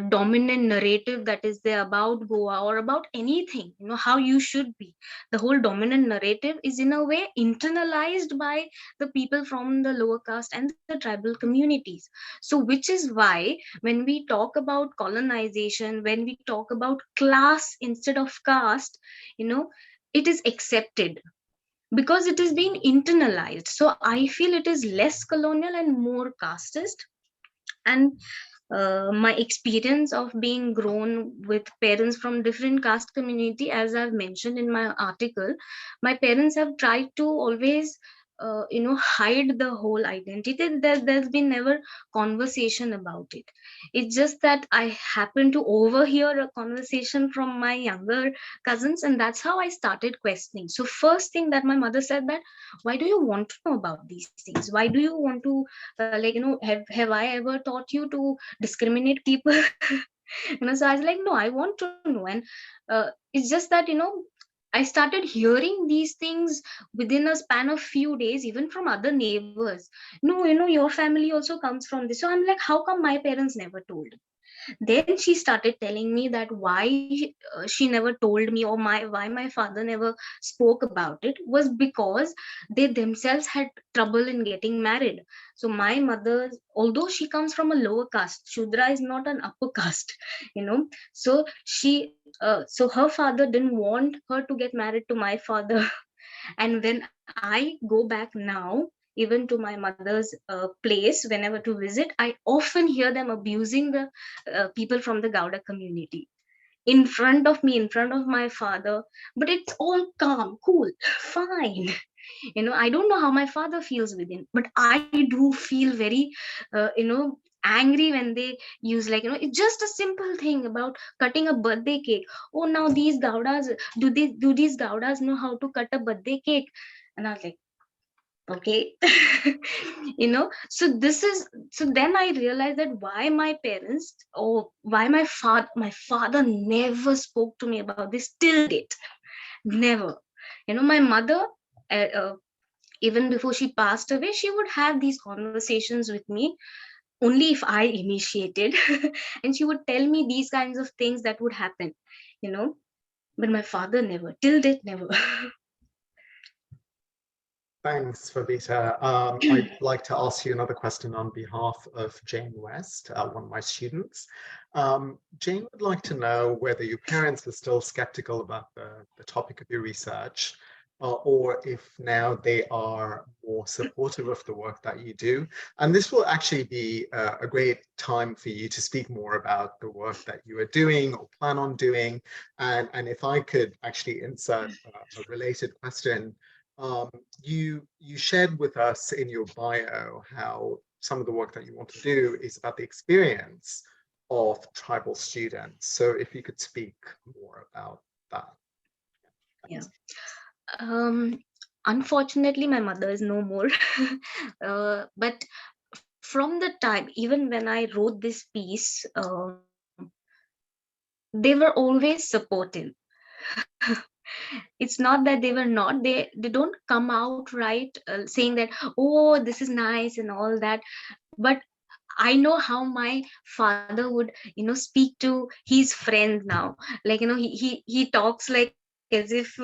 B: dominant narrative that is there about Goa or about anything, you know, how you should be. The whole dominant narrative is in a way internalized by the people from the lower caste and the tribal communities. So which is why when we talk about colonization, when we talk about class instead of caste, you know, it is accepted because it is being internalized. So I feel it is less colonial and more casteist. And my experience of being grown with parents from different caste community, as I've mentioned in my article, my parents have tried to always hide the whole identity. There's been never conversation about it. It's just that I happened to overhear a conversation from my younger cousins, and that's how I started questioning. So first thing that my mother said that, why do you want to know about these things? Why do you want to have I ever taught you to discriminate people? So I was like, no, I want to know. And it's just that, I started hearing these things within a span of few days, even from other neighbors. No, your family also comes from this. So I'm like, how come my parents never told? Then she started telling me that why she never told me, or why my father never spoke about it, was because they themselves had trouble in getting married. So my mother, although she comes from a lower caste, Shudra is not an upper caste, so so her father didn't want her to get married to my father. And when I go back now, even to my mother's place, whenever to visit, I often hear them abusing the people from the Gawda community in front of me, in front of my father. But it's all calm, cool, fine. I don't know how my father feels within, but I do feel very angry when they use, like, it's just a simple thing about cutting a birthday cake. Oh, now these Gaudas, do these Gaudas know how to cut a birthday cake? And I was like, okay. So this is, so then I realized that why my parents, or why my father never spoke to me about this till date. Never. My mother, uh, uh, even before she passed away, she would have these conversations with me only if I initiated. And she would tell me these kinds of things that would happen, you know but my father never, till date, never.
A: Thanks, Favita. I'd like to ask you another question on behalf of Jane West, one of my students. Jane would like to know whether your parents are still skeptical about the topic of your research, or if now they are more supportive of the work that you do. And this will actually be a great time for you to speak more about the work that you are doing or plan on doing. And if I could actually insert a related question. Um, you shared with us in your bio how some of the work that you want to do is about the experience of tribal students. So if you could speak more about that.
B: Yeah. um Unfortunately, my mother is no more. But from the time, even when I wrote this piece, they were always supportive. It's not that they were not, they don't come out right saying that, oh, this is nice and all that. But I know how my father would, speak to his friends now. Like, he talks like as if,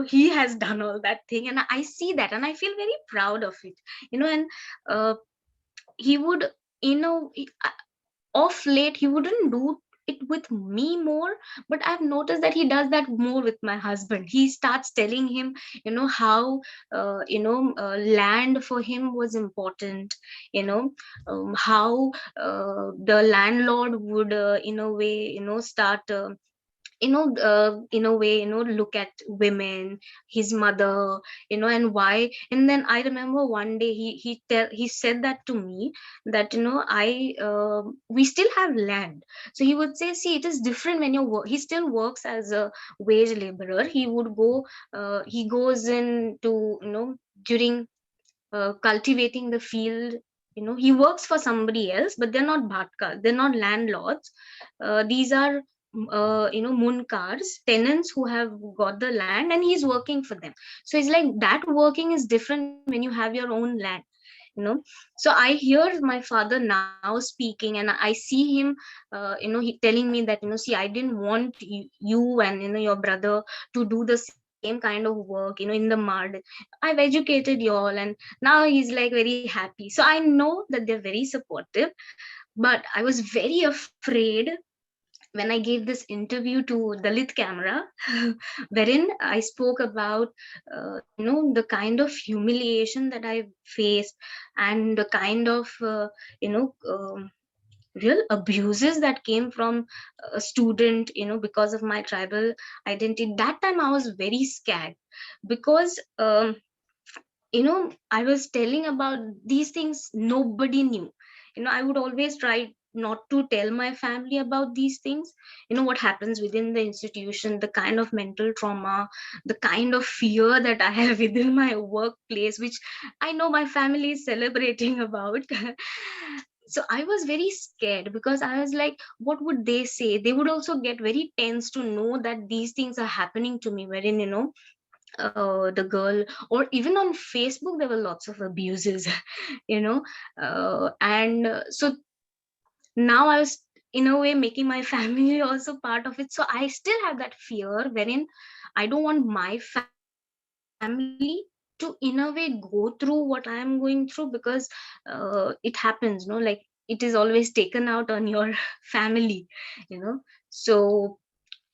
B: he has done all that thing. And I see that and I feel very proud of it. And uh, he would, off late, he wouldn't do it with me more, but I've noticed that he does that more with my husband. He starts telling him, how land for him was important. you know how the landlord would, in a way, start in a way, look at women, his mother, and why. And then I remember one day he said that to me, that I we still have land. So he would say, see, it is different when you work. He still works as a wage laborer. He would go, he goes in to, during cultivating the field. He works for somebody else, but they're not bhatka, they're not landlords. These are munkars, tenants who have got the land, and he's working for them. So it's like that working is different when you have your own land, you know so I hear my father now speaking, and I see him, he telling me that, see, I didn't want you and your brother to do the same kind of work, in the mud. I've educated you all, and now he's like very happy. So I know that they're very supportive, but I was very afraid when I gave this interview to Dalit Camera, wherein I spoke about, the kind of humiliation that I faced, and the kind of, you know, um, real abuses that came from a student, because of my tribal identity. That time I was very scared, because I was telling about these things nobody knew. I would always try not to tell my family about these things, what happens within the institution, the kind of mental trauma, the kind of fear that I have within my workplace, which I know my family is celebrating about. So I was very scared, because I was like, what would they say? They would also get very tense to know that these things are happening to me, wherein, the girl, or even on Facebook there were lots of abuses. you know and So now I was, in a way, making my family also part of it. So I still have that fear, wherein I don't want my family to, in a way, go through what I am going through, because it happens, like, it is always taken out on your family. So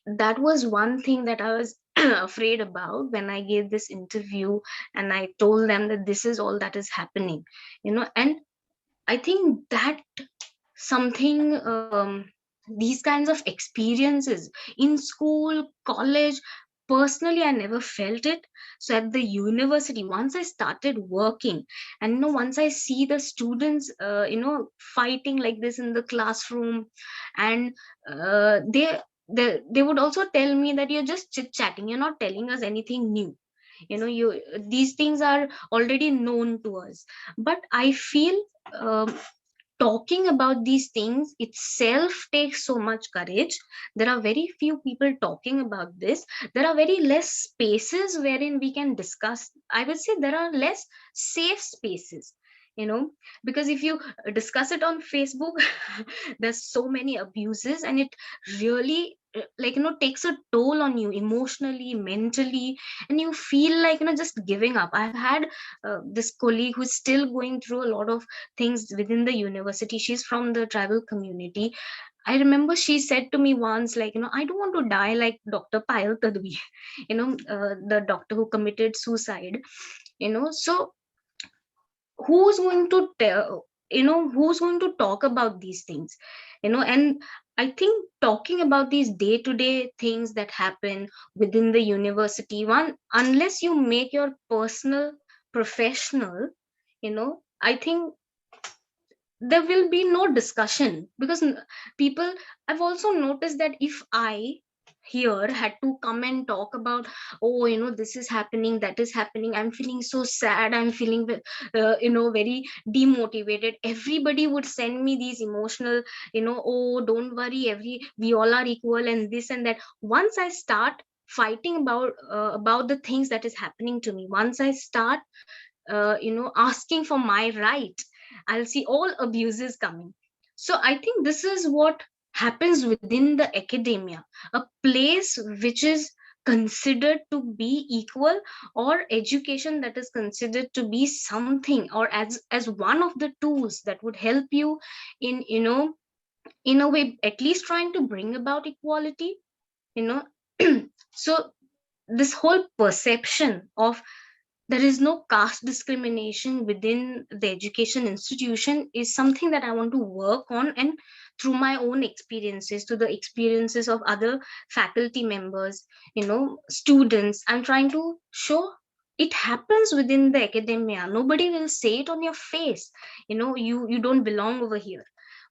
B: that was one thing that I was afraid about when I gave this interview, and I told them that this is all that is happening. And I think that something, these kinds of experiences in school, college, personally I never felt it. So at the university, once I started working, and once I see the students, fighting like this in the classroom, and they would also tell me that you're just chit chatting, you're not telling us anything new. You These things are already known to us. But I feel, um, talking about these things itself takes so much courage. There are very few people talking about this. There are very less spaces wherein we can discuss. I would say there are less safe spaces, you know because if you discuss it on Facebook, there's so many abuses, and it really, like, takes a toll on you emotionally, mentally, and you feel like, just giving up. I've had this colleague who's still going through a lot of things within the university. She's from the tribal community. I remember she said to me once, like, I don't want to die like Dr. Payal Tadvi, the doctor who committed suicide. So who's going to tell, who's going to talk about these things? And I think talking about these day to day things that happen within the university, one, unless you make your personal professional, I think there will be no discussion, because people, I've also noticed that if I here had to come and talk about, oh, this is happening, that is happening, I'm feeling so sad, I'm feeling very demotivated, everybody would send me these emotional, oh, don't worry, we all are equal, and this and that. Once I start fighting about the things that is happening to me, once I start asking for my right, I'll see all abuses coming. So I think this is what happens within the academia, a place which is considered to be equal, or education that is considered to be something, or as one of the tools that would help you in, in a way, at least trying to bring about equality. you know so this whole perception of there is no caste discrimination within the education institution is something that I want to work on, and through my own experiences, to the experiences of other faculty members, students. I'm trying to show it happens within the academia. Nobody will say it on your face, you don't belong over here.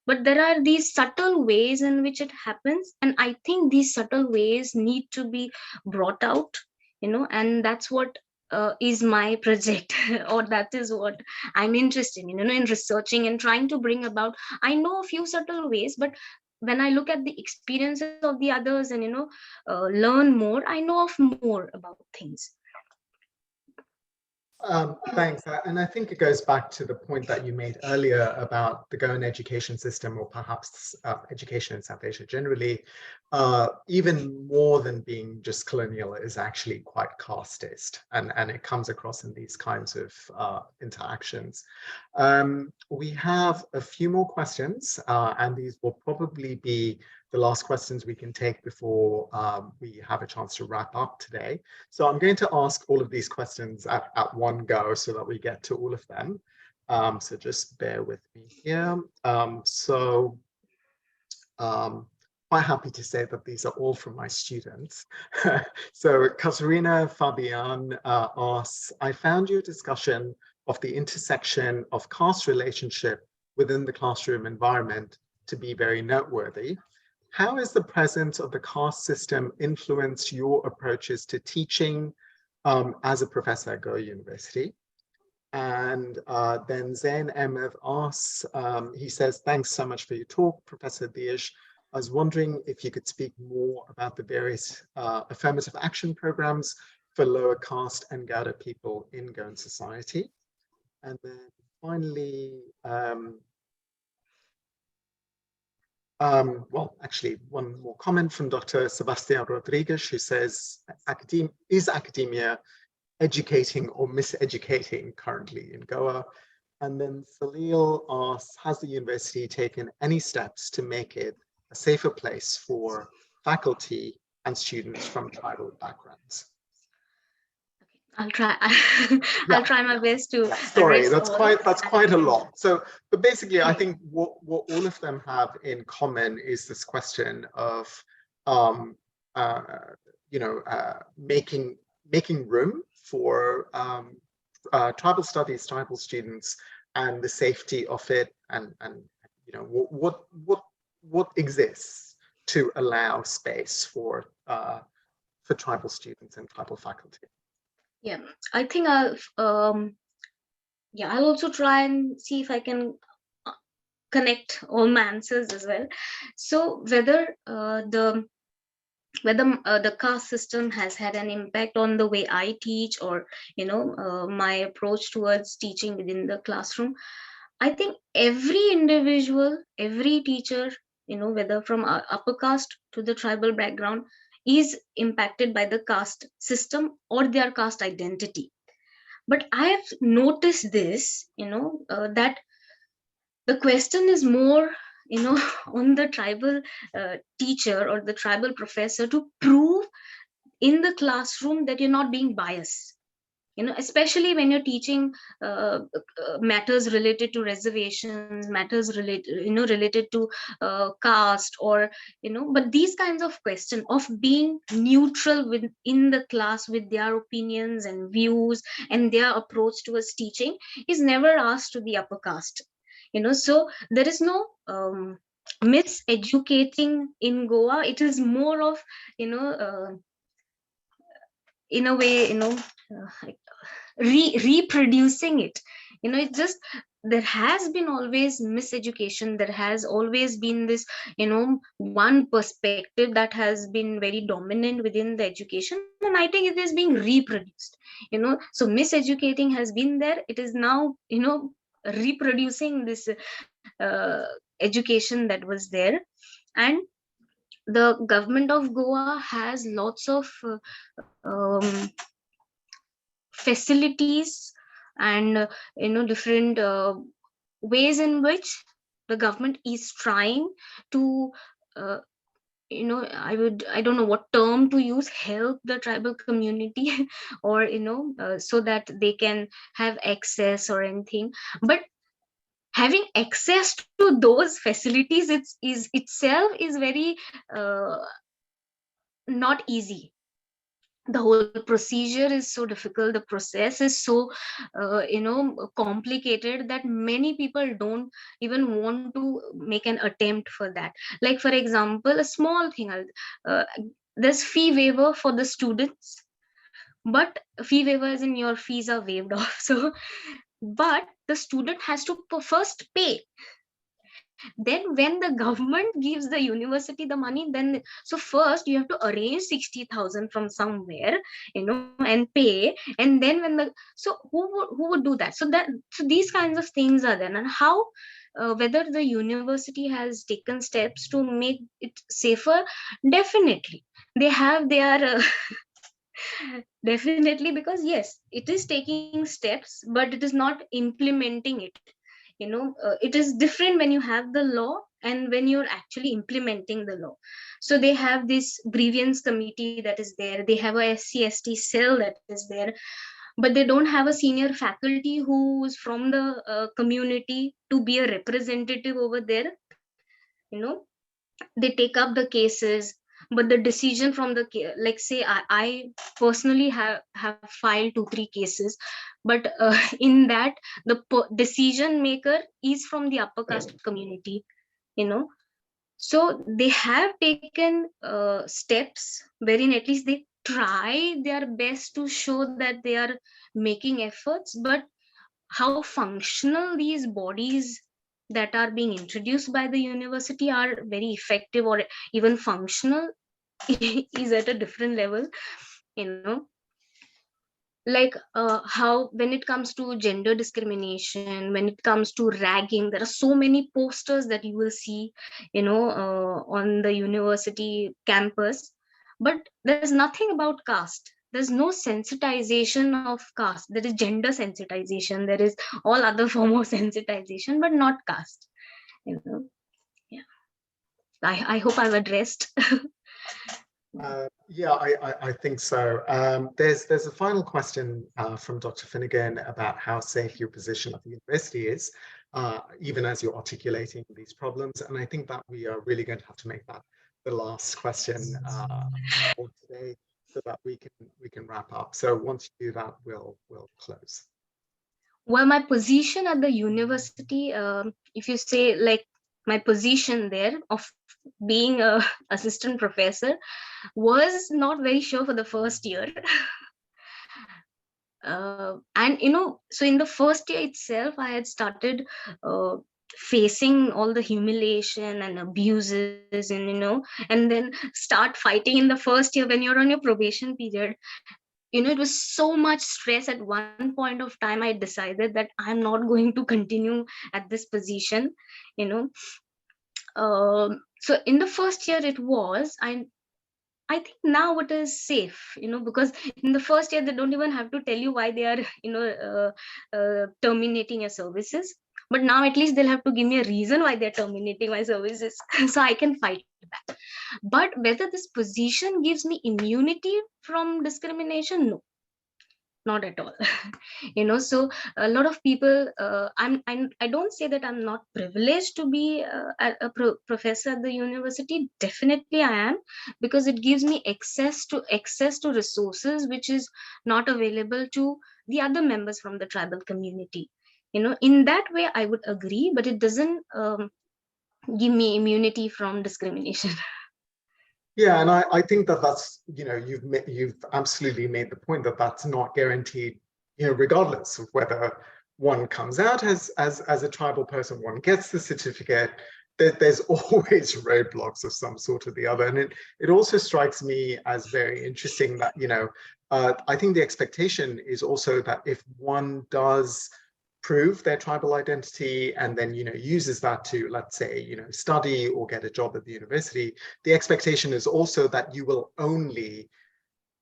B: But there are these subtle ways in which it happens, and I think these subtle ways need to be brought out, and that's what is my project or that is what I'm interested in, in researching and trying to bring about. I know a few subtle ways, but when I look at the experiences of the others and learn more, I know of more about things.
A: Thanks. And I think it goes back to the point that you made earlier about the Goan education system, or perhaps education in South Asia generally, even more than being just colonial, is actually quite casteist, and it comes across in these kinds of interactions. We have a few more questions, and these will probably be the last questions we can take before we have a chance to wrap up today. So I'm going to ask all of these questions at one go so that we get to all of them. So just bear with me here. Quite happy to say that these are all from my students. So Katerina Fabian asks, I found your discussion of the intersection of caste relationship within the classroom environment to be very noteworthy. How has the presence of the caste system influenced your approaches to teaching as a professor at Goa University? And then Zain Ahmed asks, he says, thanks so much for your talk, Professor Dias. I was wondering if you could speak more about the various affirmative action programs for lower caste and Gawda people in Goan society. And then finally, well, actually, one more comment from Dr. Sebastian Rodriguez, who says, is academia educating or miseducating currently in Goa? And then Salil asks, has the university taken any steps to make it a safer place for faculty and students from tribal backgrounds?
B: I'll try. I'll try my best to.
A: Yeah, sorry, that's quite a lot. So, but basically, I
B: Yeah.
A: think what all of them have in common is this question of, making room for tribal studies, tribal students, and the safety of it, and what exists to allow space for tribal students and tribal faculty.
B: Yeah, I think I'll also try and see if I can connect all my answers as well. So whether the caste system has had an impact on the way I teach, or my approach towards teaching within the classroom, I think every individual, every teacher, whether from upper caste to the tribal background, is impacted by the caste system or their caste identity. But I have noticed this, that the question is more, on the tribal teacher or the tribal professor to prove in the classroom that you're not being biased, especially when you're teaching matters related to reservations, matters related to caste, or but these kinds of questions of being neutral within the class with their opinions and views and their approach towards teaching is never asked to the upper caste. So there is no miseducating in Goa. It is more of in a way, reproducing it. It's just, there has been always miseducation. There has always been this one perspective that has been very dominant within the education, and I think it is being reproduced. So miseducating has been there. It is now reproducing this education that was there. And the government of Goa has lots of facilities and different ways in which the government is trying to I don't know what term to use, help the tribal community or so that they can have access or anything. But having access to those facilities is itself is very not easy. The whole procedure is so difficult, the process is so complicated, that many people don't even want to make an attempt for that. Like for example, a small thing, uh, there's fee waiver for the students, but fee waiver is in your fees are waived off. So but the student has to first pay, then when the government gives the university the money, then so first you have to arrange 60,000 from somewhere, and pay, and then when the, so who would do that? So that, so these kinds of things are there. And how, whether the university has taken steps to make it safer, definitely they have. They are definitely, because yes, it is taking steps, but it is not implementing it. It is different when you have the law and when you're actually implementing the law. So they have this grievance committee that is there, they have a SC/ST cell that is there, but they don't have a senior faculty who's from the community to be a representative over there. you know they take up the cases, but the decision from the like say I personally have filed 2-3 cases, but in that the decision maker is from the upper caste community. you know so they have taken steps wherein at least they try their best to show that they are making efforts, but how functional these bodies that are being introduced by the university are very effective or even functional is at a different level. you know like how when it comes to gender discrimination, when it comes to ragging, there are so many posters that you will see on the university campus, but there's nothing about caste. There's no sensitization of caste. There is gender sensitization, there is all other form of sensitization, but not caste. you know yeah, I hope I've addressed.
A: Yeah, I think so. There's a final question from Dr. Finnegan about how safe your position at the university is, even as you're articulating these problems. And I think that we are really going to have to make that the last question for today, so that we can wrap up. So once you do that, we'll close.
B: Well, my position at the university, if you say like my position there of being a assistant professor, was not very sure for the first year. And so in the first year itself, I had started facing all the humiliation and abuses, and then start fighting in the first year when you're on your probation period. It was so much stress. At one point of time, I decided that I'm not going to continue at this position. you know so in the first year it was, I think now it is safe, because in the first year they don't even have to tell you why they are terminating your services, but now at least they'll have to give me a reason why they're terminating my services. So I can fight back. But whether this position gives me immunity from discrimination, no, not at all. So a lot of people, I don't say that I'm not privileged to be professor at the university. Definitely I am, because it gives me access to resources which is not available to the other members from the tribal community. In that way I would agree, but it doesn't give me immunity from discrimination.
A: Yeah, and I think that's, you've absolutely made the point that that's not guaranteed, regardless of whether one comes out as a tribal person, one gets the certificate, there's always roadblocks of some sort or the other. And it also strikes me as very interesting that, I think the expectation is also that if one does prove their tribal identity and then uses that to, let's say, study or get a job at the university, the expectation is also that you will only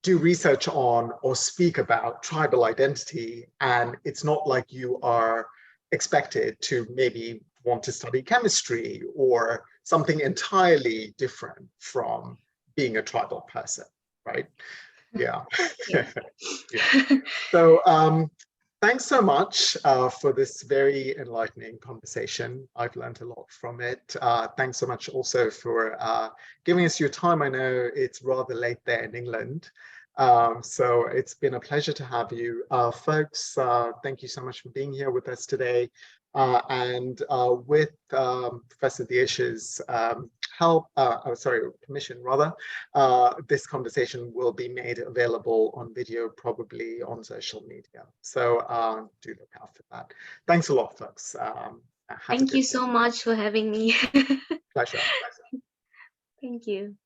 A: do research on or speak about tribal identity, and it's not like you are expected to maybe want to study chemistry or something entirely different from being a tribal person, right? Yeah.
B: Yeah.
A: Yeah. So Thanks so much for this very enlightening conversation. I've learned a lot from it. Thanks so much also for giving us your time. I know it's rather late there in England. So it's been a pleasure to have you. Folks, thank you so much for being here with us today. With Professor Dias's permission rather, this conversation will be made available on video, probably on social media. So do look out for that. Thanks a lot, folks.
B: Thank you so much for having me.
A: Pleasure.
B: Thank you.